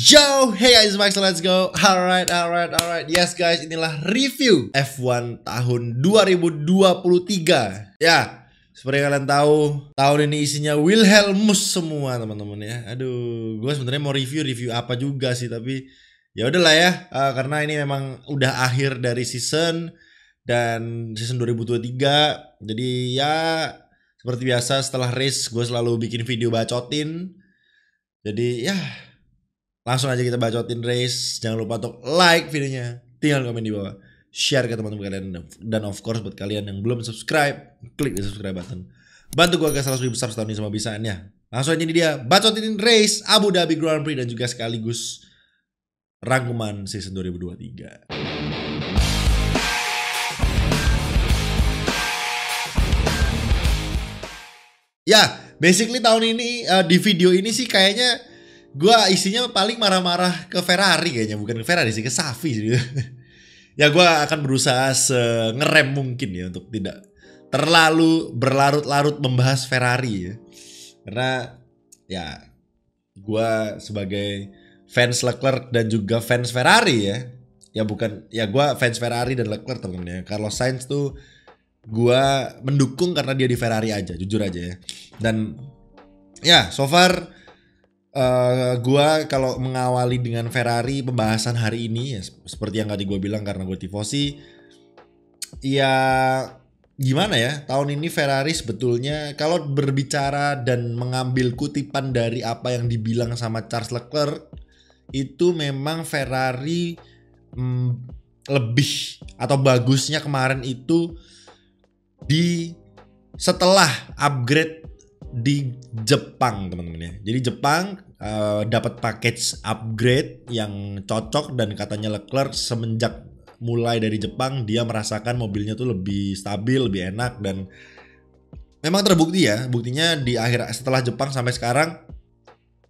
Yo, hey guys, Max, let's go. Alright. Yes guys, inilah review F1 tahun 2023. Ya, seperti kalian tahu, tahun ini isinya Wilhelmus semua teman-teman ya. Aduh, gue sebenarnya mau review apa juga sih, tapi ya udahlah ya, karena ini memang udah akhir dari season dan season 2023. Jadi ya seperti biasa setelah race gue selalu bikin video bacotin. Jadi ya langsung aja kita bacotin race. Jangan lupa untuk like videonya, tinggal komen di bawah, share ke teman-teman kalian, dan of course buat kalian yang belum subscribe, klik di subscribe button. Bantu gue ke 100.000 subs tahun ini sama bisaannya. Langsung aja ini dia bacotin race Abu Dhabi Grand Prix dan juga sekaligus rangkuman season 2023. Ya, basically tahun ini di video ini sih kayaknya gua isinya paling marah-marah ke Ferrari kayaknya, bukan ke Ferrari sih, ke Safi sih. Ya gua akan berusaha ngerem mungkin ya untuk tidak terlalu berlarut-larut membahas Ferrari ya. Karena ya gua sebagai fans Leclerc dan juga fans Ferrari ya. Ya bukan, ya gua fans Ferrari dan Leclerc temen-temen ya. Carlos Sainz tuh gua mendukung karena dia di Ferrari aja, jujur aja ya. Dan ya so far gua kalau mengawali dengan Ferrari pembahasan hari ini ya, seperti yang tadi gue bilang, karena gue tifosi. Ya gimana ya, tahun ini Ferrari sebetulnya kalau berbicara dan mengambil kutipan dari apa yang dibilang sama Charles Leclerc, itu memang Ferrari lebih atau bagusnya kemarin itu di setelah upgrade di Jepang teman-teman ya. Jadi Jepang dapat package upgrade yang cocok, dan katanya Leclerc semenjak mulai dari Jepang dia merasakan mobilnya tuh lebih stabil, lebih enak, dan memang terbukti ya. Buktinya di akhir setelah Jepang sampai sekarang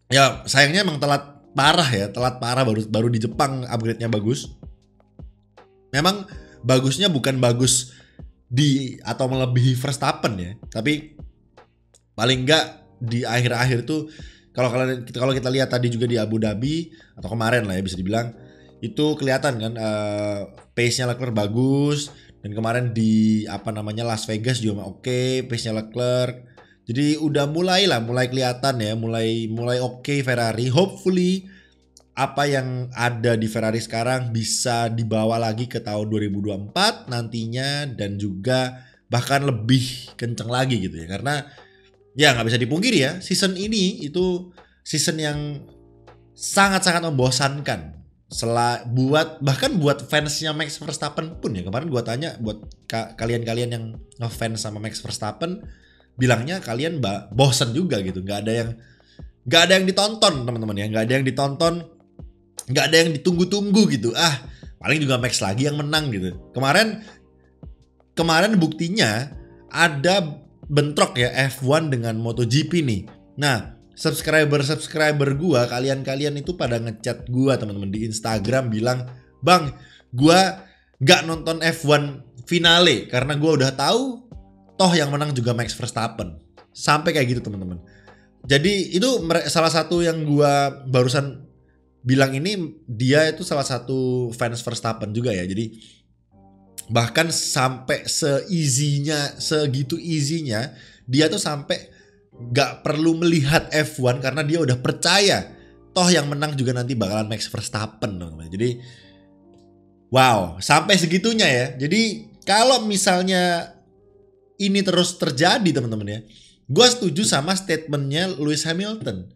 ya sayangnya emang telat parah baru di Jepang upgrade-nya bagus. Memang bagusnya bukan bagus di atau melebihi Verstappen ya, tapi paling enggak di akhir-akhir tuh kalau kita lihat tadi juga di Abu Dhabi atau kemarin lah ya, bisa dibilang itu kelihatan kan pace-nya Leclerc bagus, dan kemarin di Las Vegas juga oke pace-nya Leclerc. Jadi udah mulai kelihatan ya, mulai oke Ferrari. Hopefully apa yang ada di Ferrari sekarang bisa dibawa lagi ke tahun 2024 nantinya, dan juga bahkan lebih kenceng lagi gitu ya. Karena ya nggak bisa dipungkiri ya, season ini itu season yang sangat-sangat membosankan. Bahkan buat fansnya Max Verstappen pun ya. Kemarin gua tanya buat kalian-kalian yang ngefans sama Max Verstappen, bilangnya kalian bosan juga gitu. Nggak ada yang ditonton teman-teman ya, nggak ada yang ditonton, nggak ada yang ditunggu-tunggu gitu. Paling juga Max lagi yang menang gitu. Kemarin buktinya ada bentrok ya F1 dengan MotoGP nih. Nah, subscriber gua, kalian itu pada ngechat gua teman-teman di Instagram bilang, "Bang, gua nggak nonton F1 finale karena gua udah tahu toh yang menang juga Max Verstappen." Sampai kayak gitu teman-teman. Jadi itu salah satu yang gua barusan bilang ini, dia itu salah satu fans Verstappen juga ya. Jadi bahkan sampai segitu easy-nya dia tuh sampai gak perlu melihat F1 karena dia udah percaya toh yang menang juga nanti bakalan Max Verstappen teman-teman. Jadi wow, sampai segitunya ya. Jadi kalau misalnya ini terus terjadi teman-teman ya, gue setuju sama statementnya Lewis Hamilton.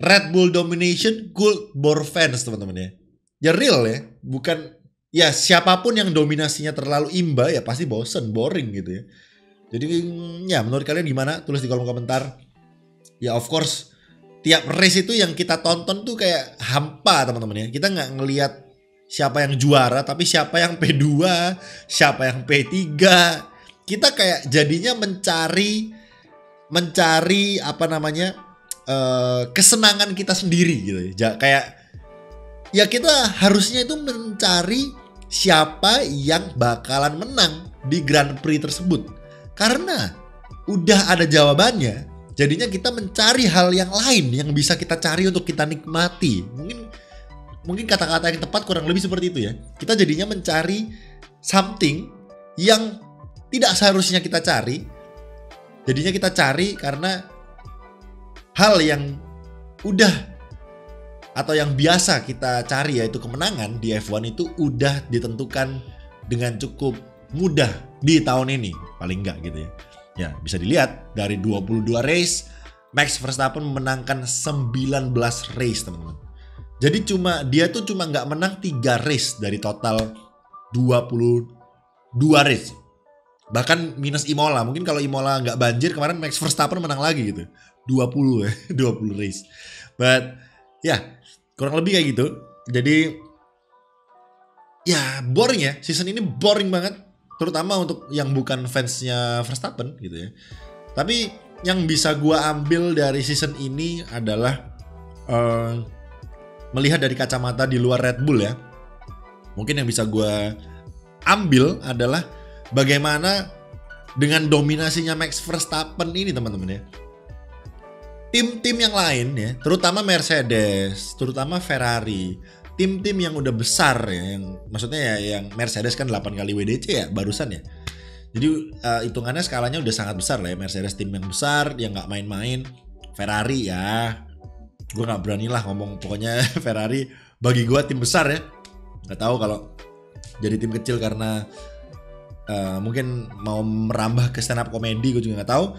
Red Bull domination could bore fans teman-teman ya. Ya real ya, bukan ya siapapun yang dominasinya terlalu imba ya pasti bosen, boring gitu ya. Jadi ya menurut kalian gimana? Tulis di kolom komentar. Ya of course tiap race itu yang kita tonton tuh kayak hampa teman-teman ya. Kita nggak ngelihat siapa yang juara, tapi siapa yang P2, siapa yang P3. Kita kayak jadinya mencari kesenangan kita sendiri gitu ya. Kayak ya kita harusnya itu mencari siapa yang bakalan menang di Grand Prix tersebut. Karena udah ada jawabannya, jadinya kita mencari hal yang lain yang bisa kita cari untuk kita nikmati. Mungkin mungkin kata-kata yang tepat kurang lebih seperti itu ya. Kita jadinya mencari something yang tidak seharusnya kita cari. Jadinya kita cari karena hal yang udah atau yang biasa kita cari, yaitu kemenangan di F1 itu udah ditentukan dengan cukup mudah di tahun ini, paling enggak gitu ya. Ya, bisa dilihat dari 22 race Max Verstappen memenangkan 19 race, teman-teman. Jadi dia tuh cuma nggak menang 3 race dari total 22 race. Bahkan minus Imola. Mungkin kalau Imola nggak banjir kemarin Max Verstappen menang lagi gitu. 20 ya, 20 race. But ya, kurang lebih kayak gitu. Jadi ya boring ya. Season ini boring banget. Terutama untuk yang bukan fansnya Verstappen gitu ya. Tapi yang bisa gua ambil dari season ini adalah melihat dari kacamata di luar Red Bull ya. Mungkin yang bisa gue ambil adalah bagaimana dengan dominasinya Max Verstappen ini, teman-teman ya. Tim-tim yang lain ya, terutama Mercedes, terutama Ferrari, tim-tim yang udah besar ya, yang maksudnya ya yang Mercedes kan 8 kali WDC ya barusan ya. Jadi hitungannya skalanya udah sangat besar lah ya. Mercedes tim yang besar, yang gak main-main. Ferrari ya, gue gak berani lah ngomong, pokoknya Ferrari bagi gue tim besar ya. Gak tahu kalau jadi tim kecil karena mungkin mau merambah ke stand up komedi, gue juga gak tahu.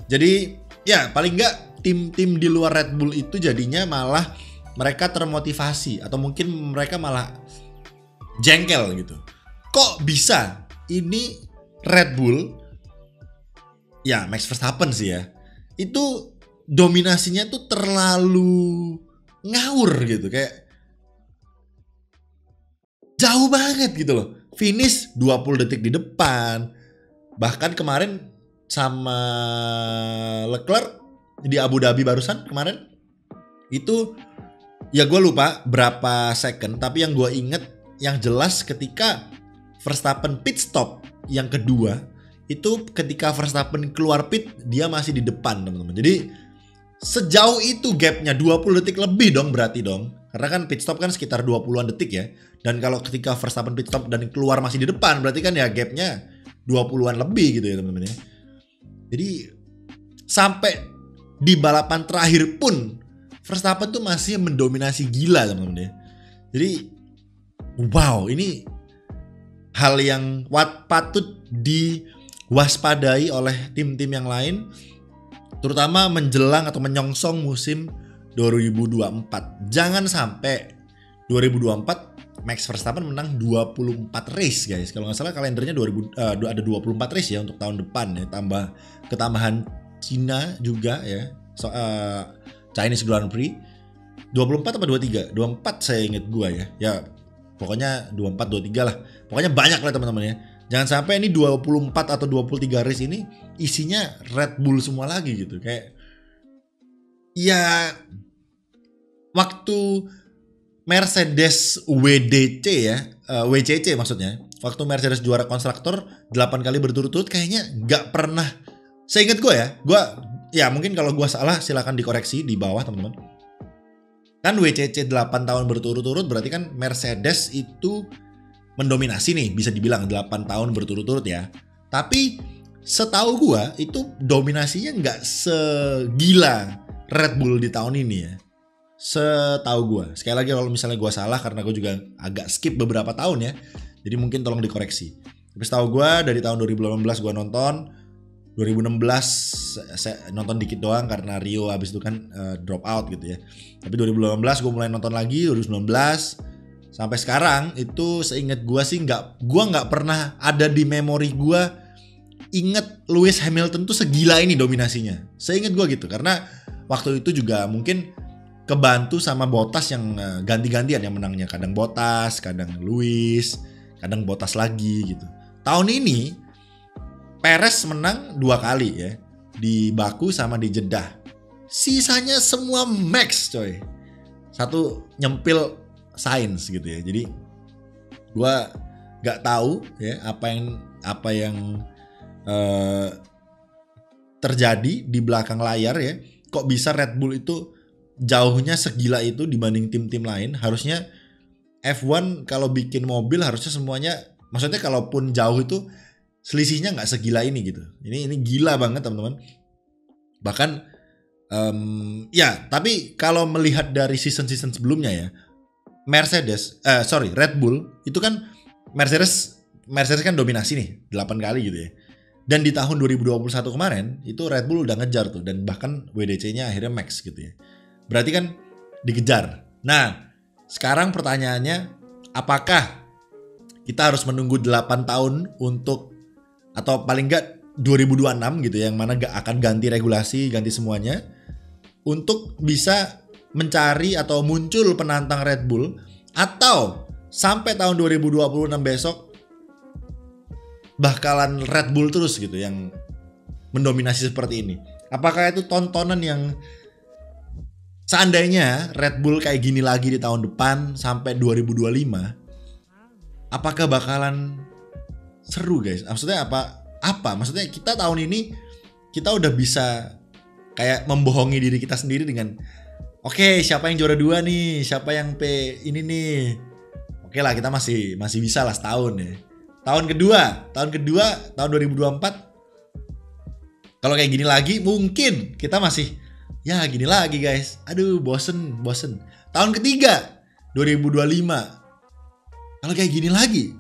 Jadi ya paling gak tim-tim di luar Red Bull itu jadinya malah mereka termotivasi, atau mungkin mereka malah jengkel gitu. Kok bisa ini Red Bull, ya Max Verstappen sih ya, itu dominasinya tuh terlalu ngawur gitu, kayak jauh banget gitu loh. Finish 20 detik di depan. Bahkan kemarin sama Leclerc di Abu Dhabi barusan kemarin, itu ya gue lupa berapa second, tapi yang gue inget yang jelas ketika Verstappen pit stop yang kedua, itu ketika Verstappen keluar pit dia masih di depan, teman-teman. Jadi sejauh itu gapnya 20 detik lebih dong berarti dong. Karena kan pit stop kan sekitar 20-an detik ya. Dan kalau ketika Verstappen pit stop dan keluar masih di depan, berarti kan ya gapnya 20-an lebih gitu ya, teman-teman ya. Jadi sampai di balapan terakhir pun Verstappen tuh masih mendominasi gila, teman-teman ya. Jadi wow, ini hal yang patut diwaspadai oleh tim-tim yang lain, terutama menjelang atau menyongsong musim 2024. Jangan sampai 2024 Max Verstappen menang 24 race, guys. Kalau nggak salah kalendernya ada 24 race ya untuk tahun depan ya, tambah ketambahan Cina juga ya, Chinese Grand Prix. 24 apa 23? 24 saya ingat gua ya. Ya pokoknya 24, 23 lah. Pokoknya banyak lah teman-teman ya. Jangan sampai ini 24 atau 23 race ini isinya Red Bull semua lagi gitu. Kayak ya waktu Mercedes WDC ya, WCC maksudnya. Waktu Mercedes juara konstruktor 8 kali berturut-turut kayaknya gak pernah. Saya ingat gue ya mungkin kalau gue salah silakan dikoreksi di bawah teman-teman. Kan WCC 8 tahun berturut-turut berarti kan Mercedes itu mendominasi nih, bisa dibilang 8 tahun berturut-turut ya. Tapi setahu gua itu dominasinya nggak segila Red Bull di tahun ini ya. Setahu gua. Sekali lagi kalau misalnya gua salah karena gua juga agak skip beberapa tahun ya. Jadi mungkin tolong dikoreksi. Tapi setahu gua dari tahun 2018 gua nonton, 2016 saya nonton dikit doang karena Rio habis itu kan drop out gitu ya. Tapi 2018 gue mulai nonton lagi, 2019 sampai sekarang itu seingat gue sih gue nggak pernah ada di memori gue inget Lewis Hamilton tuh segila ini dominasinya. Seingat gue gitu karena waktu itu juga mungkin kebantu sama Bottas yang ganti-gantian yang menangnya, kadang Bottas, kadang Lewis, kadang Bottas lagi gitu. Tahun ini Perez menang 2 kali ya, di Baku sama di Jeddah. Sisanya semua Max coy. Satu nyempil Sainz gitu ya. Jadi gue gak tahu ya apa yang terjadi di belakang layar ya. Kok bisa Red Bull itu jauhnya segila itu dibanding tim-tim lain. Harusnya F1 kalau bikin mobil harusnya semuanya, maksudnya kalaupun jauh itu selisihnya nggak segila ini gitu. Ini gila banget teman-teman. Bahkan ya, tapi kalau melihat dari season-season sebelumnya ya, Red Bull itu kan Mercedes kan dominasi nih 8 kali gitu ya. Dan di tahun 2021 kemarin itu Red Bull udah ngejar tuh, dan bahkan WDC-nya akhirnya Max gitu ya. Berarti kan dikejar. Nah, sekarang pertanyaannya, apakah kita harus menunggu 8 tahun untuk, atau paling enggak 2026 gitu ya, yang mana gak akan ganti regulasi, ganti semuanya, untuk bisa mencari atau muncul penantang Red Bull, atau sampai tahun 2026 besok bakalan Red Bull terus gitu yang mendominasi seperti ini. Apakah itu tontonan yang seandainya Red Bull kayak gini lagi di tahun depan sampai 2025, apakah bakalan seru guys? Maksudnya apa? Maksudnya kita tahun ini kita udah bisa kayak membohongi diri kita sendiri dengan oke, siapa yang juara 2 nih, siapa yang P ini nih. Oke lah, kita masih bisa lah setahun ya. Tahun kedua tahun 2024 kalau kayak gini lagi mungkin kita masih ya gini lagi guys. Aduh, bosen. Tahun ketiga 2025 kalau kayak gini lagi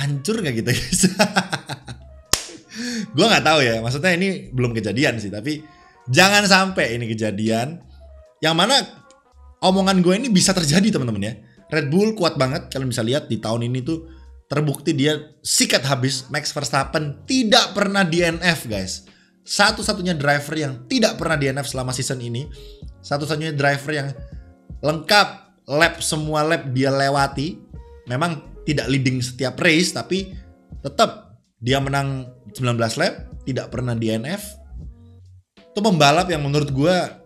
hancur gak kita guys? Gue nggak tahu ya, maksudnya ini belum kejadian sih, tapi jangan sampai ini kejadian yang mana omongan gue ini bisa terjadi teman-teman ya. Red Bull kuat banget, kalian bisa lihat di tahun ini tuh terbukti dia sikat habis. Max Verstappen tidak pernah DNF guys. Satu-satunya driver yang tidak pernah DNF selama season ini. Satu-satunya driver yang lengkap semua lap dia lewati. Memang tidak leading setiap race, tapi tetap dia menang 19 lap, tidak pernah DNF. Itu pembalap yang menurut gue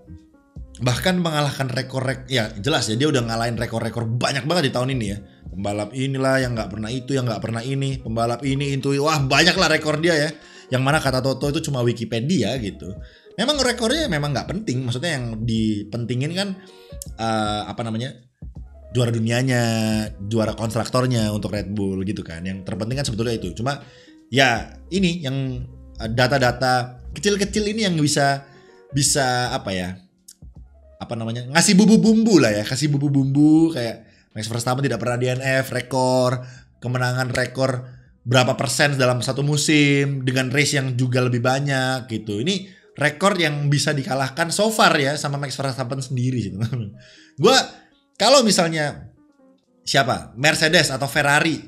bahkan mengalahkan rekor ya jelas ya, dia udah ngalahin rekor-rekor banyak banget di tahun ini ya. Pembalap inilah yang nggak pernah itu, yang nggak pernah ini, pembalap ini itu, wah banyak lah rekor dia ya. Yang mana kata Toto itu cuma Wikipedia gitu. Memang rekornya memang nggak penting, maksudnya yang dipentingin kan juara dunianya, juara konstruktornya untuk Red Bull gitu kan. Yang terpenting kan sebetulnya itu. Cuma ya ini yang data-data kecil-kecil ini yang bisa ngasih bumbu-bumbu lah ya, kasih bumbu-bumbu kayak Max Verstappen tidak pernah DNF, rekor kemenangan rekor berapa persen dalam satu musim dengan race yang juga lebih banyak gitu. Ini rekor yang bisa dikalahkan so far ya sama Max Verstappen sendiri sih teman-teman. Gue kalau misalnya Mercedes atau Ferrari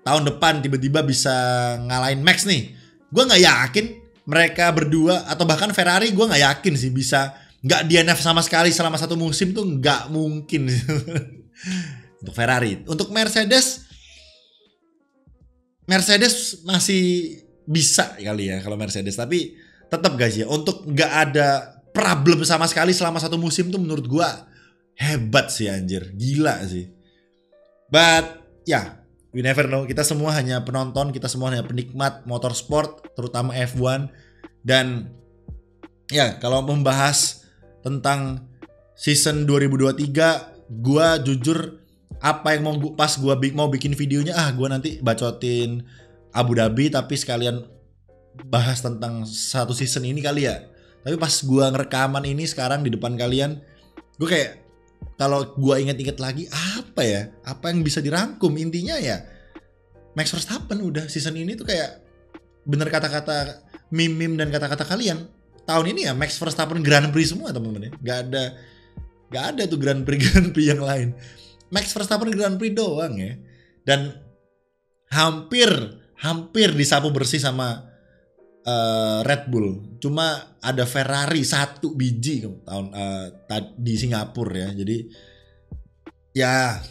tahun depan tiba-tiba bisa ngalahin Max nih, gue nggak yakin mereka berdua atau bahkan Ferrari, gue nggak yakin sih bisa nggak DNF sama sekali selama satu musim tuh nggak mungkin. Untuk Ferrari, untuk Mercedes masih bisa kali ya kalau Mercedes, tapi tetap guys ya, untuk nggak ada problem sama sekali selama satu musim tuh menurut gue hebat sih anjir, gila sih. But ya, we never know. Kita semua hanya penonton, kita semua hanya penikmat motorsport, terutama F1. Dan ya, kalau membahas tentang season 2023, gua jujur apa yang pas gua mau bikin videonya, gua nanti bacotin Abu Dhabi tapi sekalian bahas tentang satu season ini kali ya. Tapi pas gua ngerekaman ini sekarang di depan kalian, gua kayak kalau gua inget-inget lagi apa yang bisa dirangkum, intinya ya Max Verstappen udah season ini tuh kayak bener kata-kata meme dan kata-kata kalian. Tahun ini ya Max Verstappen Grand Prix semua teman-teman ya. Gak ada tuh Grand Prix yang lain. Max Verstappen Grand Prix doang ya. Dan hampir disapu bersih sama Red Bull. Cuma ada Ferrari 1 biji tahun di Singapura ya. Jadi ya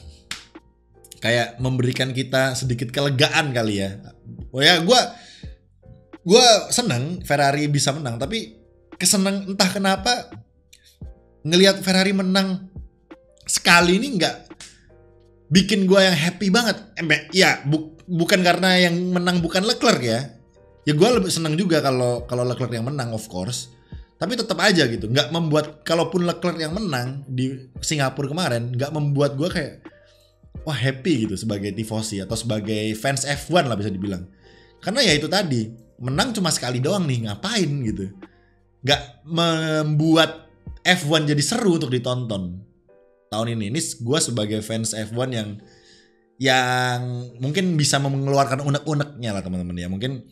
kayak memberikan kita sedikit kelegaan kali ya. Oh ya, gue seneng Ferrari bisa menang, tapi entah kenapa ngelihat Ferrari menang sekali ini nggak bikin gue yang happy banget. Bukan karena yang menang bukan Leclerc ya. Ya gue lebih seneng juga kalau Leclerc yang menang of course. Tapi tetap aja gitu, nggak membuat, kalaupun Leclerc yang menang di Singapura kemarin, nggak membuat gue kayak wah happy gitu sebagai tifosi atau sebagai fans F1 lah bisa dibilang. Karena ya itu tadi, menang cuma sekali doang nih, ngapain gitu. Gak membuat F1 jadi seru untuk ditonton tahun ini. Ini gue sebagai fans F1 yang mungkin bisa mengeluarkan unek-uneknya lah teman-teman ya. Mungkin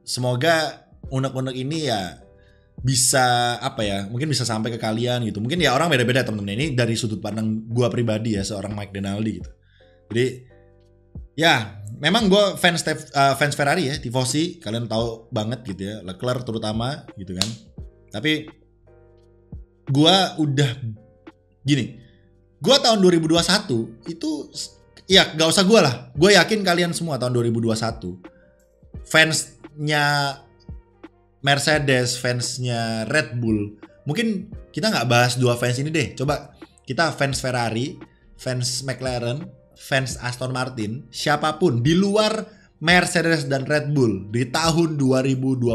semoga unek-unek ini ya bisa mungkin bisa sampai ke kalian gitu. Mungkin ya orang beda-beda teman-teman. Ini dari sudut pandang gue pribadi ya, seorang Mike Denaldi gitu. Jadi ya memang gue fans Ferrari ya, tifosi, kalian tahu banget gitu ya, Leclerc terutama gitu kan. Tapi gue udah gini, gue tahun 2021 itu ya gak usah gue lah, gue yakin kalian semua tahun 2021 fansnya Mercedes, fansnya Red Bull. Mungkin kita nggak bahas dua fans ini deh. Coba kita fans Ferrari, fans McLaren, fans Aston Martin, siapapun di luar Mercedes dan Red Bull di tahun 2021.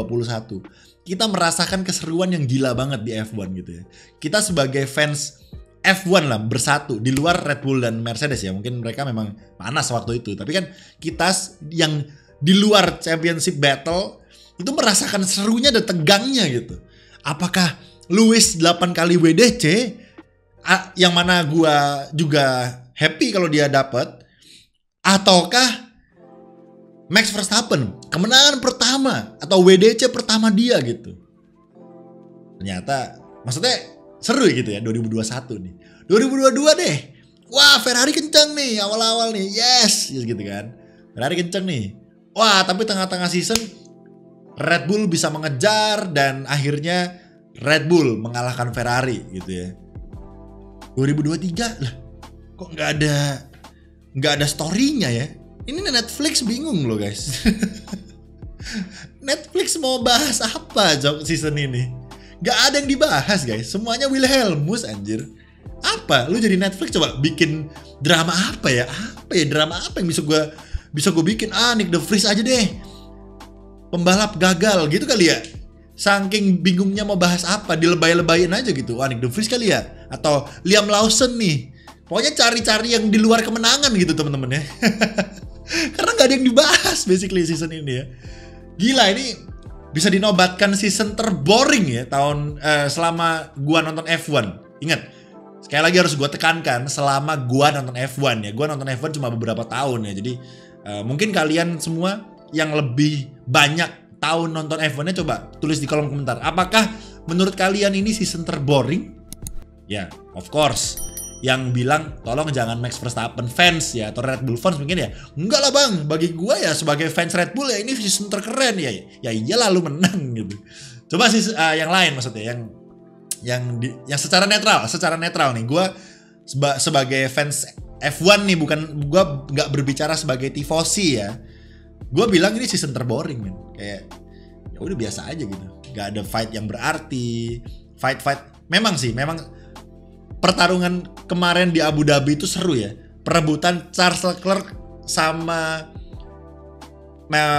Kita merasakan keseruan yang gila banget di F1 gitu ya. Kita sebagai fans F1 lah bersatu di luar Red Bull dan Mercedes ya. Mungkin mereka memang panas waktu itu. Tapi kan kita yang di luar championship battle itu merasakan serunya dan tegangnya gitu. Apakah Lewis 8 kali WDC yang mana gua juga happy kalau dia dapat, ataukah Max Verstappen kemenangan pertama atau WDC pertama dia gitu. Ternyata maksudnya seru gitu ya 2021 nih. 2022 deh. Wah, Ferrari kenceng nih awal-awal nih. Yes, gitu kan. Ferrari kenceng nih. Wah, tapi tengah-tengah season Red Bull bisa mengejar dan akhirnya Red Bull mengalahkan Ferrari gitu ya. 2023 lah, kok nggak ada story-nya ya. Ini Netflix bingung loh guys. Netflix mau bahas apa season ini? Gak ada yang dibahas guys. Semuanya Wilhelmus anjir. Apa? Lu jadi Netflix coba bikin drama apa ya? Drama apa yang bisa gue bikin? Nick de Vries aja deh. Pembalap gagal gitu kali ya. Saking bingungnya mau bahas apa, dilebay-lebayin aja gitu. Nick de Vries kali ya. Atau Liam Lawson nih. Pokoknya cari-cari yang di luar kemenangan gitu teman-teman ya. Karena gak ada yang dibahas basically season ini ya. Gila, ini bisa dinobatkan season terboring ya selama gua nonton F1. Ingat, sekali lagi harus gua tekankan, selama gua nonton F1 ya. Gua nonton F1 cuma beberapa tahun ya. Jadi mungkin kalian semua yang lebih banyak tahun nonton F1-nya coba tulis di kolom komentar. Apakah menurut kalian ini season terboring? Ya, of course. Yang bilang tolong jangan Max Verstappen fans ya atau Red Bull fans mungkin ya. Enggak lah bang, bagi gua ya sebagai fans Red Bull ya ini season terkeren ya. Ya iyalah lu menang gitu. Coba sih yang lain maksudnya yang secara netral nih. Gua sebagai fans F1 nih, gua nggak berbicara sebagai tifosi ya. Gue bilang ini season terboring men. Kayak ya udah biasa aja gitu. Gak ada fight yang berarti. Fight memang pertarungan kemarin di Abu Dhabi itu seru ya. Perebutan Charles Leclerc sama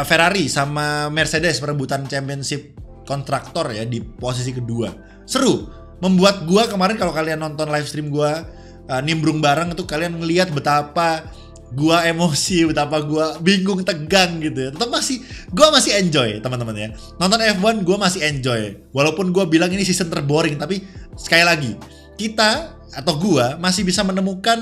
Ferrari sama Mercedes, perebutan championship kontraktor ya di posisi kedua. Seru. Membuat gue kemarin kalau kalian nonton live stream gue nimbrung bareng itu kalian ngelihat betapa gua emosi, betapa gua bingung, tegang gitu ya. Gua masih enjoy teman-teman ya. Nonton F1 gua masih enjoy. Walaupun gua bilang ini season terboring, tapi sekali lagi kita atau gua masih bisa menemukan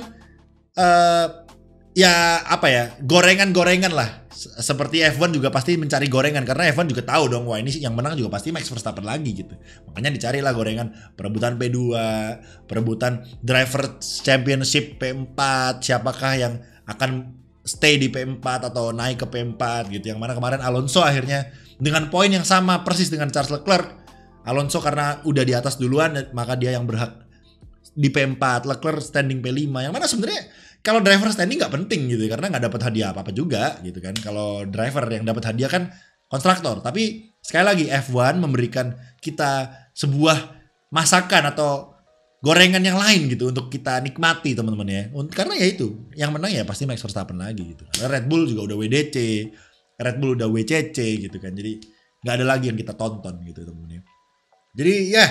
gorengan-gorengan lah. Seperti F1 juga pasti mencari gorengan karena F1 juga tahu dong wah ini yang menang juga pasti Max Verstappen lagi gitu. Makanya dicarilah gorengan perebutan P2, perebutan Driver Championship P4, siapakah yang akan stay di P4 atau naik ke P4 gitu. Yang mana kemarin Alonso akhirnya dengan poin yang sama persis dengan Charles Leclerc. Alonso karena udah di atas duluan maka dia yang berhak di P4, Leclerc standing P5. Yang mana sebenarnya kalau driver standing nggak penting gitu karena nggak dapat hadiah apa-apa juga gitu kan. Kalau driver yang dapat hadiah kan kontraktor. Tapi sekali lagi F1 memberikan kita sebuah masakan atau gorengan yang lain gitu untuk kita nikmati teman-teman ya. Karena ya itu, yang menang ya pasti Max Verstappen lagi gitu. Karena Red Bull juga udah WDC, Red Bull udah WCC gitu kan. Jadi nggak ada lagi yang kita tonton gitu teman-teman ya. Jadi ya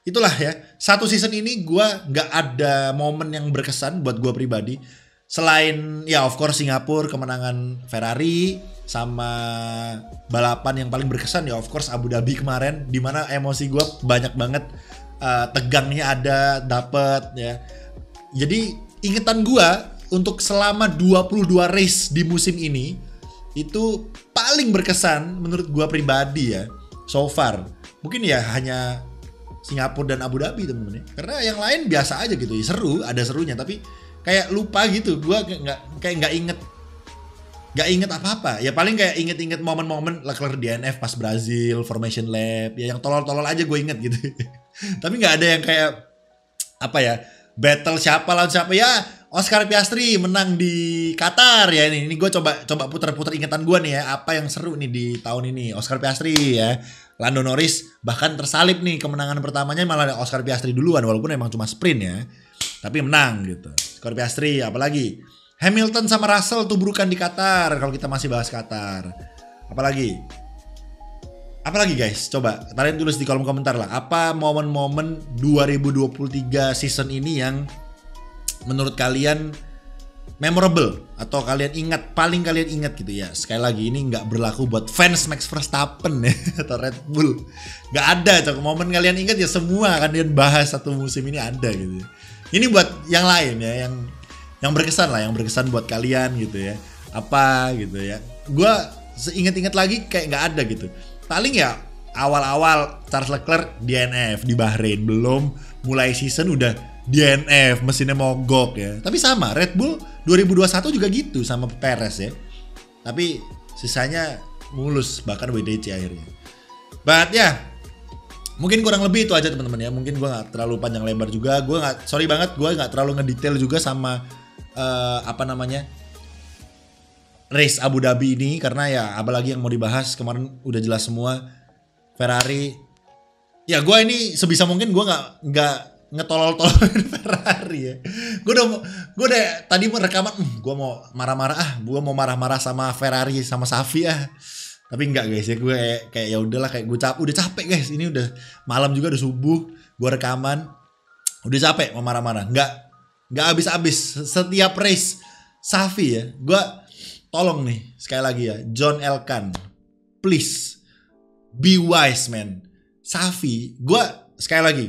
itulah ya. Satu season ini gue nggak ada momen yang berkesan buat gue pribadi. Selain ya of course Singapura, kemenangan Ferrari, sama balapan yang paling berkesan ya of course Abu Dhabi kemarin, dimana emosi gue banyak banget, tegangnya ada dapet ya. Jadi ingetan gue untuk selama 22 race di musim ini itu paling berkesan menurut gue pribadi ya so far. Mungkin ya hanya Singapura dan Abu Dhabi temen-temen ya. Karena yang lain biasa aja gitu ya, seru, ada serunya, tapi kayak lupa gitu. Gue nggak inget apa-apa. Ya paling kayak inget momen-momen Leclerc DNF pas Brazil Formation Lap, ya yang tolol-tolol aja gue inget gitu. Tapi nggak ada yang kayak apa ya, battle siapa lawan siapa ya. Oscar Piastri menang di Qatar ya, ini gue coba putar-putar ingatan gue nih ya, apa yang seru nih di tahun ini. Oscar Piastri ya, Lando Norris bahkan tersalip nih, kemenangan pertamanya malah Oscar Piastri duluan walaupun emang cuma sprint ya, tapi menang gitu. Oscar Piastri, apalagi Hamilton sama Russell tubrukan di Qatar kalau kita masih bahas Qatar. Apalagi guys, coba kalian tulis di kolom komentar lah, apa momen-momen 2023 season ini yang menurut kalian memorable atau kalian ingat, paling kalian ingat gitu ya. Sekali lagi ini nggak berlaku buat fans Max Verstappen ya atau Red Bull, nggak ada. Coba momen kalian ingat ya semua akan kalian bahas satu musim ini ada gitu. Ini buat yang lain ya, yang berkesan lah, yang berkesan buat kalian gitu ya. Apa gitu ya? Gua seingat-ingat lagi kayak nggak ada gitu. Paling ya awal-awal Charles Leclerc DNF di Bahrain, belum mulai season udah DNF, mesinnya mogok ya. Tapi sama Red Bull 2021 juga gitu sama Perez ya. Tapi sisanya mulus, bahkan WDC akhirnya. But ya, mungkin kurang lebih itu aja teman-teman ya. Mungkin gue nggak terlalu panjang lebar juga. Sorry banget, gue nggak terlalu ngedetail juga sama race Abu Dhabi ini, karena ya apalagi yang mau dibahas kemarin udah jelas semua. Ferrari, ya gue ini sebisa mungkin gue nggak ngetolol-tololin Ferrari ya. Gue udah tadi rekaman, gue mau marah-marah gue mau marah-marah sama Ferrari sama Safi tapi enggak guys ya, gue kayak ya udahlah, kayak gue udah capek guys, ini udah malam juga, udah subuh, gue rekaman udah capek mau marah-marah, nggak habis-habis setiap race Safi ya. Gue tolong nih sekali lagi ya, John Elkann, please be wise man. Safi, gue sekali lagi,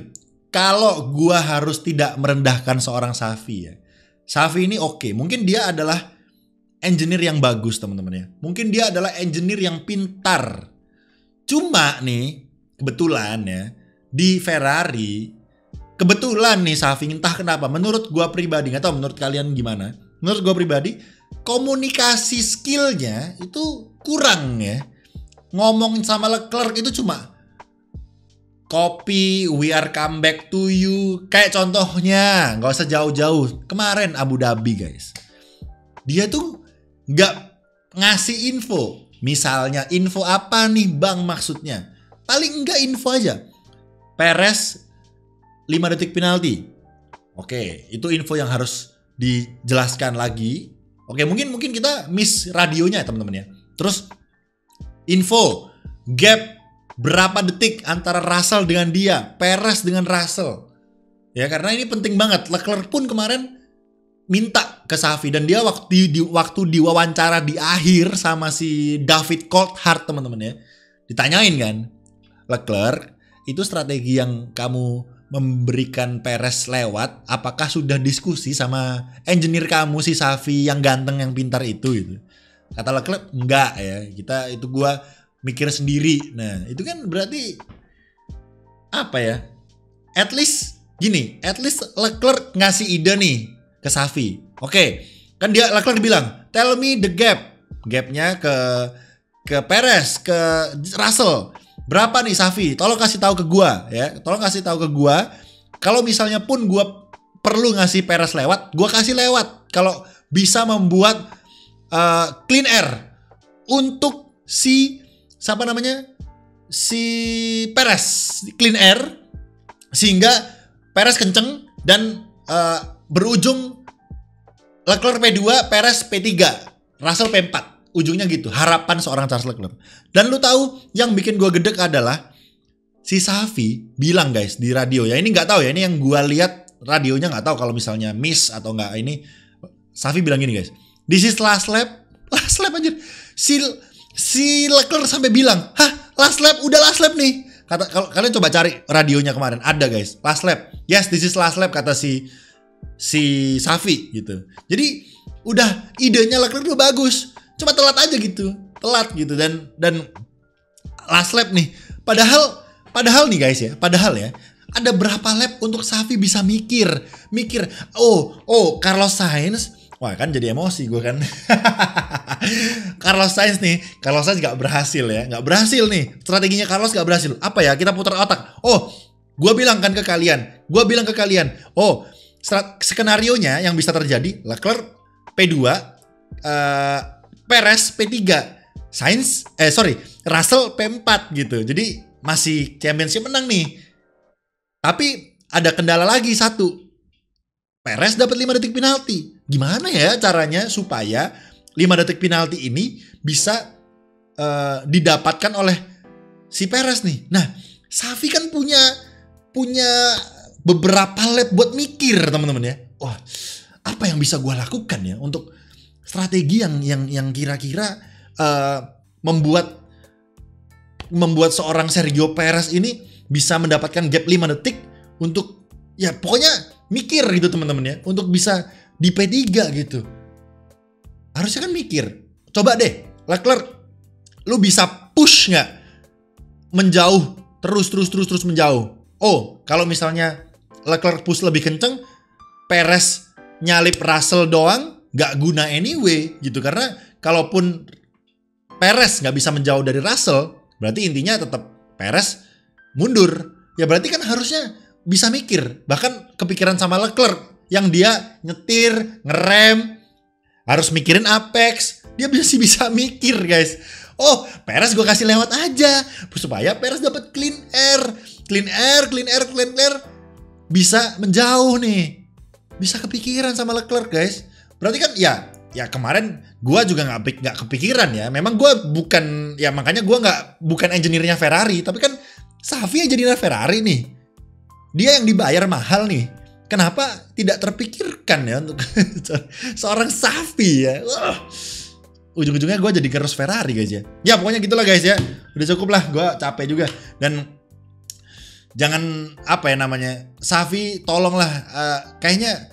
kalau gue harus tidak merendahkan seorang Safi ya, Safi ini oke, mungkin dia adalah engineer yang bagus teman-teman ya, mungkin dia adalah engineer yang pintar. Cuma nih kebetulan ya di Ferrari, kebetulan nih Safi, entah kenapa, menurut gue pribadi, nggak tahu menurut kalian gimana, menurut gue pribadi komunikasi skillnya itu kurang ya. Ngomong sama Leclerc itu cuma copy, we are come back to you. Kayak contohnya, gak usah jauh-jauh, kemarin Abu Dhabi guys, dia tuh gak ngasih info. Misalnya info apa nih bang maksudnya, paling enggak info aja, Perez 5 detik penalti. Oke, itu info yang harus dijelaskan lagi. Oke, mungkin kita miss radionya teman-teman ya. Terus info gap berapa detik antara Russell dengan dia, Perez dengan Russell. Ya karena ini penting banget. Leclerc pun kemarin minta ke Safi, dan dia waktu diwawancara di akhir sama si David Coulthard teman-teman ya, ditanyain kan, Leclerc, itu strategi yang kamu memberikan Perez lewat, apakah sudah diskusi sama engineer kamu si Safi yang ganteng yang pintar itu gitu. Kata Leclerc enggak ya, itu gua mikir sendiri. Nah itu kan berarti apa ya, at least Leclerc ngasih ide nih ke Safi. Oke, kan dia Leclerc bilang tell me the gapnya ke Perez, ke Russell berapa nih Safi, tolong kasih tahu ke gua ya, kalau misalnya pun gua perlu ngasih Perez lewat, gua kasih lewat, kalau bisa membuat clean air untuk si Perez, clean air, sehingga Perez kenceng dan berujung Leclerc P2, Perez P3, Russell P4, ujungnya gitu. Harapan seorang Charles Leclerc. Dan lu tahu yang bikin gue gedek adalah si Safi bilang guys di radio ya, ini nggak tahu ya, ini yang gua lihat radionya, nggak tahu kalau misalnya miss atau nggak. Ini Safi bilang gini guys, this is last lap anjir. Si Leclerc sampai bilang, hah last lap, udah last lap nih. Kalau kalian coba cari radionya kemarin, ada guys, last lap. Yes, this is last lap, kata si Safi gitu. Jadi udah idenya Leclerc tuh bagus, cuma telat aja gitu, dan last lap nih. Padahal nih guys ya, ada berapa lap untuk Safi bisa mikir. Oh Carlos Sainz, wah kan jadi emosi gue kan. Carlos Sainz gak berhasil nih. Strateginya Carlos gak berhasil. Apa ya, kita putar otak. Oh, gue bilang ke kalian. Oh, skenarionya yang bisa terjadi, Leclerc P2, Perez P3, Russell P4 gitu. Jadi masih championship menang nih. Tapi ada kendala lagi satu. Perez dapat 5 detik penalti. Gimana ya caranya supaya 5 detik penalti ini bisa didapatkan oleh si Perez nih. Nah, Safi kan punya beberapa lap buat mikir, teman-teman ya. Wah, apa yang bisa gue lakukan ya untuk strategi yang kira-kira membuat seorang Sergio Perez ini bisa mendapatkan gap 5 detik untuk, ya pokoknya mikir gitu teman-teman ya, untuk bisa di P3 gitu. Harusnya kan mikir. Coba deh, Leclerc, lu bisa push nggak menjauh, terus menjauh. Oh, kalau misalnya Leclerc push lebih kenceng, Perez nyalip Russell doang, nggak guna anyway gitu. Karena kalaupun Perez nggak bisa menjauh dari Russell, berarti intinya tetap Perez mundur. Ya berarti kan harusnya bisa mikir. Bahkan kepikiran sama Leclerc yang dia nyetir, ngerem, harus mikirin apex. Dia bisa mikir guys. Oh, Perez gue kasih lewat aja supaya Perez dapat clean air, bisa menjauh nih. Bisa kepikiran sama Leclerc guys. Berarti kan ya kemarin gue juga nggak kepikiran ya. Memang gue bukan, ya makanya gue bukan engineer-nya Ferrari. Tapi kan Safi engineer Ferrari nih. Dia yang dibayar mahal nih. Kenapa tidak terpikirkan ya untuk seorang Safi ya? Ujung-ujungnya gue jadi terus Ferrari guys ya. Ya pokoknya gitulah guys ya. Udah cukup lah, gue capek juga. Dan jangan apa ya namanya, Safi tolonglah, kayaknya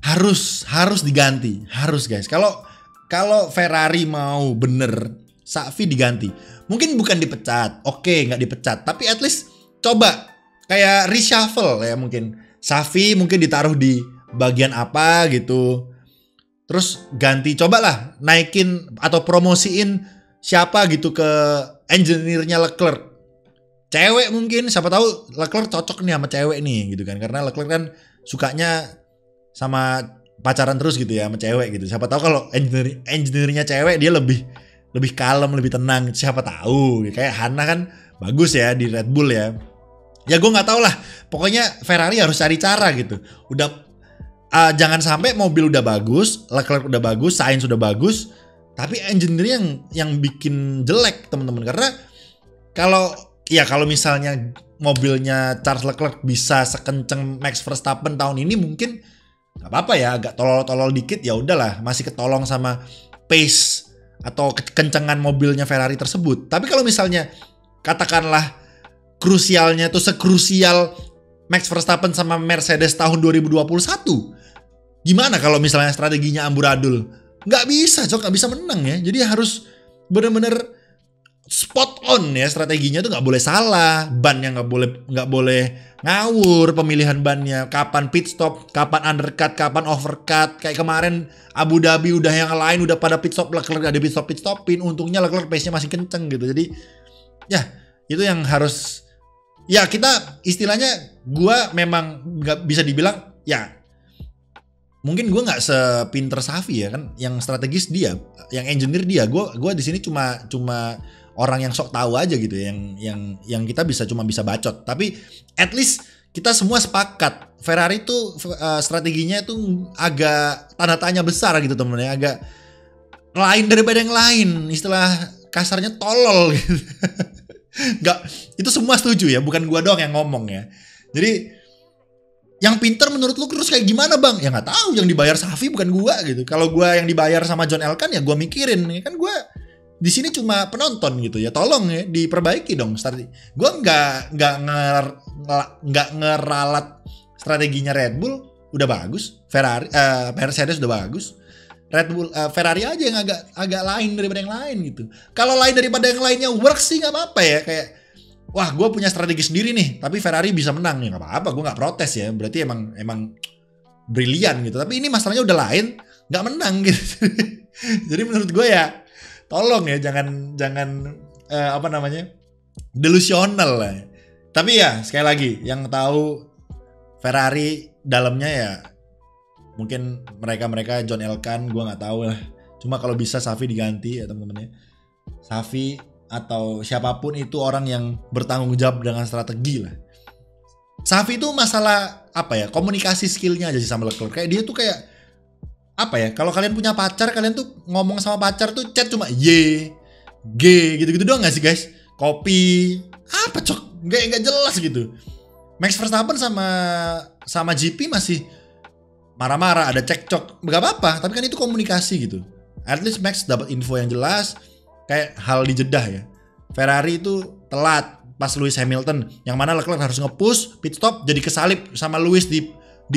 harus diganti, harus guys. Kalau Ferrari mau bener, Safi diganti. Mungkin bukan dipecat, oke nggak dipecat, tapi at least coba kayak reshuffle ya mungkin. Safi mungkin ditaruh di bagian apa gitu. Terus ganti, cobalah naikin atau promosiin siapa gitu ke engineer-nya Leclerc. Cewek mungkin, siapa tahu Leclerc cocok nih sama cewek nih gitu kan. Karena Leclerc kan sukanya sama pacaran terus gitu ya sama cewek gitu. Siapa tahu kalau engineer-nya cewek dia lebih kalem, lebih tenang. Siapa tahu. Kayak Hannah kan bagus ya di Red Bull ya. Ya gue nggak tahu lah. Pokoknya Ferrari harus cari cara gitu. Udah jangan sampai mobil udah bagus, Leclerc udah bagus, Sainz udah bagus, tapi engineer yang bikin jelek teman-teman. Karena kalau misalnya mobilnya Charles Leclerc bisa sekenceng Max Verstappen tahun ini, mungkin nggak apa-apa ya, agak tolol-tolol dikit ya udahlah, masih ketolong sama pace atau kekencengan mobilnya Ferrari tersebut. Tapi kalau misalnya katakanlah krusialnya tuh sekrusial Max Verstappen sama Mercedes tahun 2021, gimana kalau misalnya strateginya amburadul? Nggak bisa, nggak bisa menang ya. Jadi harus bener-bener spot on ya strateginya, tuh nggak boleh salah, bannya nggak boleh ngawur pemilihan bannya, kapan pit stop, kapan undercut, kapan overcut. Kayak kemarin Abu Dhabi udah yang lain udah pada pit stop, Leclerc ada pit stopin, untungnya Leclerc pace-nya masih kenceng gitu. Jadi ya itu yang harus, ya kita istilahnya, gua memang nggak bisa dibilang ya, mungkin gue nggak sepinter Safi ya kan, yang strategis dia, yang engineer dia. Gue di sini cuma orang yang sok tahu aja gitu, yang kita cuma bisa bacot. Tapi at least kita semua sepakat Ferrari tuh strateginya tuh agak tanda tanya besar gitu temen-temen ya, agak lain daripada yang lain, istilah kasarnya tolol gitu. Nggak, itu semua setuju ya, bukan gua doang yang ngomong ya. Jadi yang pinter menurut lu terus kayak gimana bang? Ya nggak tahu, yang dibayar Safi bukan gua gitu. Kalau gua yang dibayar sama John Elkan ya gua mikirin ya kan, gua di sini cuma penonton gitu ya. Tolong ya diperbaiki dong strategi. Gua nggak ngeralat strateginya Red Bull udah bagus, Ferrari Mercedes udah bagus. Red Bull Ferrari aja yang agak lain daripada yang lain gitu. Kalau lain daripada yang lainnya works sih nggak apa-apa ya, kayak wah gue punya strategi sendiri nih tapi Ferrari bisa menang ya nggak apa-apa, gue nggak protes ya, berarti emang brilian gitu. Tapi ini masalahnya udah lain, nggak menang gitu. Jadi menurut gue ya tolong ya jangan apa namanya delusional lah. Tapi ya sekali lagi yang tahu Ferrari dalamnya ya mungkin mereka John Elkan, gue nggak tahu lah. Cuma kalau bisa Safi diganti ya teman-teman ya. Safi atau siapapun itu orang yang bertanggung jawab dengan strategi lah. Safi itu masalah apa ya, komunikasi skillnya aja sih sama Leclerc. Kayak dia tuh kayak apa ya, kalau kalian punya pacar, kalian tuh ngomong sama pacar tuh chat cuma Y, G gitu-gitu doang gak sih guys? Kopi, apa cok, nggak jelas gitu. Max Verstappen sama GP masih marah-marah, ada cekcok, gak apa-apa, tapi kan itu komunikasi gitu. At least Max dapat info yang jelas. Kayak hal di Jeddah ya, Ferrari itu telat pas Lewis Hamilton, yang mana Leclerc harus nge-push pit stop, jadi kesalip sama Lewis di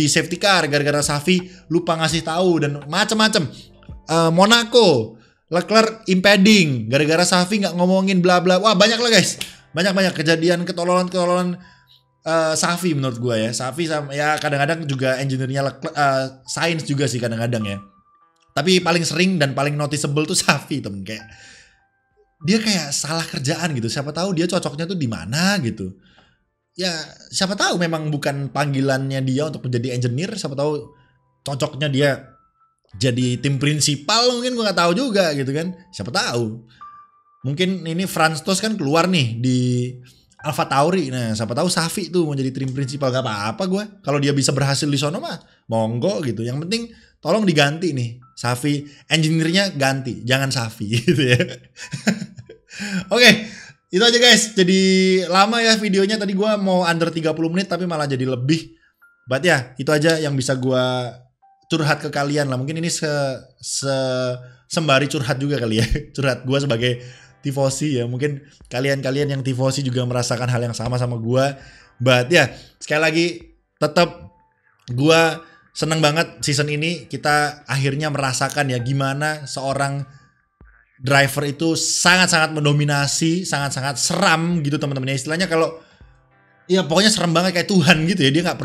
safety car gara-gara Safi lupa ngasih tahu dan macam-macam. Monaco, Leclerc impeding gara-gara Safi nggak ngomongin bla bla. Wah banyak lah guys, banyak kejadian ketololan Safi menurut gue ya. Safi sama ya kadang-kadang juga engineer-nya Sainz juga sih kadang-kadang ya. Tapi paling sering dan paling noticeable tuh Safi temen, kayak dia kayak salah kerjaan gitu. Siapa tahu dia cocoknya tuh di mana gitu. Ya siapa tahu memang bukan panggilannya dia untuk menjadi engineer. Siapa tahu cocoknya dia jadi tim prinsipal, mungkin gue nggak tahu juga gitu kan. Siapa tahu. Mungkin ini Franz Tost kan keluar nih di Alfa Tauri. Nah siapa tahu Safi tuh mau jadi tim prinsipal, gak apa-apa gue. Kalau dia bisa berhasil di sono mah monggo gitu. Yang penting tolong diganti nih Safi, engineer-nya ganti, jangan Safi gitu ya. Oke, itu aja guys. Jadi lama ya videonya, tadi gue mau under 30 menit tapi malah jadi lebih. But ya itu aja yang bisa gue curhat ke kalian lah. Mungkin ini sembari curhat juga kali ya. Curhat gue sebagai tifosi ya. Mungkin kalian yang tifosi juga merasakan hal yang sama gue. But ya sekali lagi tetap gue seneng banget season ini kita akhirnya merasakan ya gimana seorang driver itu sangat-sangat mendominasi, sangat-sangat seram gitu teman-teman. Istilahnya kalau ya pokoknya serem banget kayak Tuhan gitu ya. Dia nggak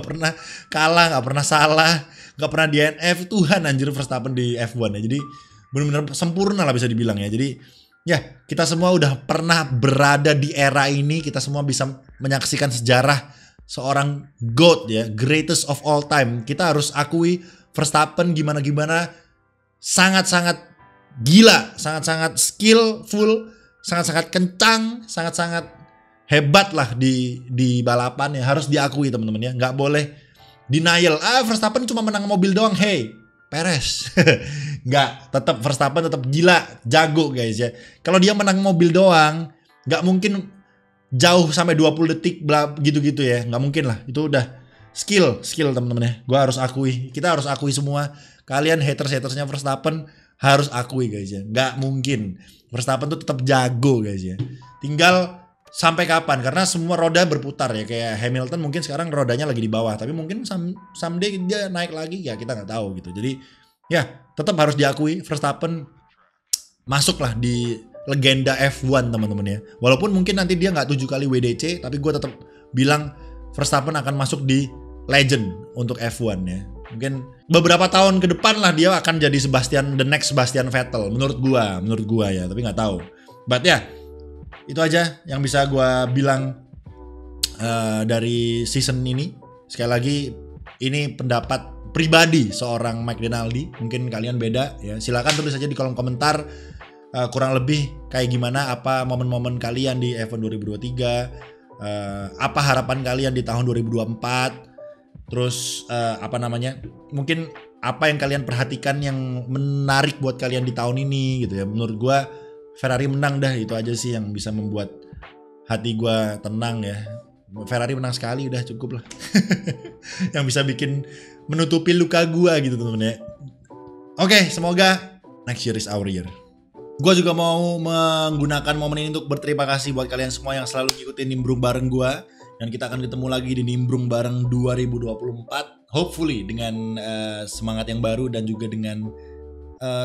pernah kalah, nggak pernah salah, nggak pernah DNF. Tuhan anjir Verstappen di F1 ya. Jadi benar-benar sempurna lah bisa dibilang ya. Jadi ya kita semua udah pernah berada di era ini. Kita semua bisa menyaksikan sejarah seorang GOAT ya, greatest of all time. Kita harus akui Verstappen gimana-gimana sangat-sangat gila, sangat-sangat skillful, sangat-sangat kencang, sangat-sangat hebat lah di balapan ya. Harus diakui teman-teman ya, nggak boleh denial. Verstappen cuma menang mobil doang, hey Perez. Nggak, tetap Verstappen tetap gila, jago guys ya. Kalau dia menang mobil doang, nggak mungkin jauh sampai 20 detik bla gitu-gitu ya, nggak mungkin lah. Itu udah skill teman-teman ya. Gua harus akui, kita harus akui semua. Kalian hatersnya Verstappen harus akui guys ya, nggak mungkin. Verstappen tuh tetap jago guys ya. Tinggal sampai kapan, karena semua roda berputar ya. Kayak Hamilton mungkin sekarang rodanya lagi di bawah, tapi mungkin someday dia naik lagi ya, kita nggak tahu gitu. Jadi ya tetap harus diakui Verstappen masuklah di legenda F1 teman-teman ya. Walaupun mungkin nanti dia nggak 7 kali WDC, tapi gue tetap bilang Verstappen akan masuk di legend untuk F1 ya. Mungkin beberapa tahun ke depan lah dia akan jadi the next Sebastian Vettel menurut gua ya, tapi nggak tahu. But ya itu aja yang bisa gua bilang dari season ini. Sekali lagi ini pendapat pribadi seorang Mike Denaldi. Mungkin kalian beda ya. Silakan tulis aja di kolom komentar kurang lebih kayak gimana, apa momen-momen kalian di F1 2023, apa harapan kalian di tahun 2024. Terus mungkin apa yang kalian perhatikan yang menarik buat kalian di tahun ini gitu ya. Menurut gue Ferrari menang dah, itu aja sih yang bisa membuat hati gue tenang ya. Ferrari menang sekali udah cukup lah. Yang bisa bikin menutupi luka gue gitu teman-teman ya. Oke, semoga next year is our year. Gue juga mau menggunakan momen ini untuk berterima kasih buat kalian semua yang selalu ngikutin nimbrung bareng gue. Dan kita akan ketemu lagi di nimbrung bareng 2024. Hopefully dengan semangat yang baru dan juga dengan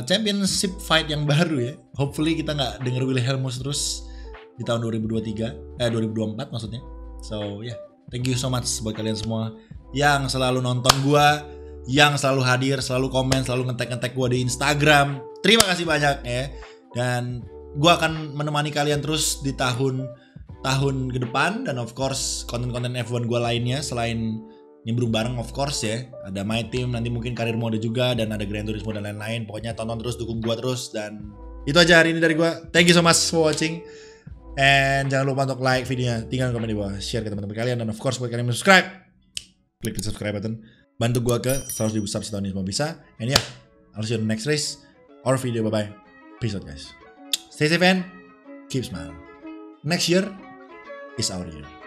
championship fight yang baru ya. Hopefully kita nggak denger Wilhelmus terus di tahun 2024 maksudnya. So yeah, thank you so much buat kalian semua yang selalu nonton gua, yang selalu hadir, selalu komen, selalu ngetek gua di Instagram. Terima kasih banyak ya. Dan gua akan menemani kalian terus di tahun ke depan, dan of course konten-konten F1 gua lainnya selain nimbrung bareng of course ya. Ada My Team, nanti mungkin karir mode juga, dan ada Gran Turismo dan lain-lain. Pokoknya tonton terus, dukung gua terus, dan itu aja hari ini dari gua. Thank you so much for watching. And jangan lupa untuk like videonya, tinggal komen di bawah, share ke teman-teman kalian, dan of course buat kalian yang subscribe, klik di subscribe button, bantu gua ke 100.000 subs tahun ini semua bisa. And yeah, I'll see you in the next race or video. Bye bye, peace out guys, stay safe and keep smiling. Next year is our year.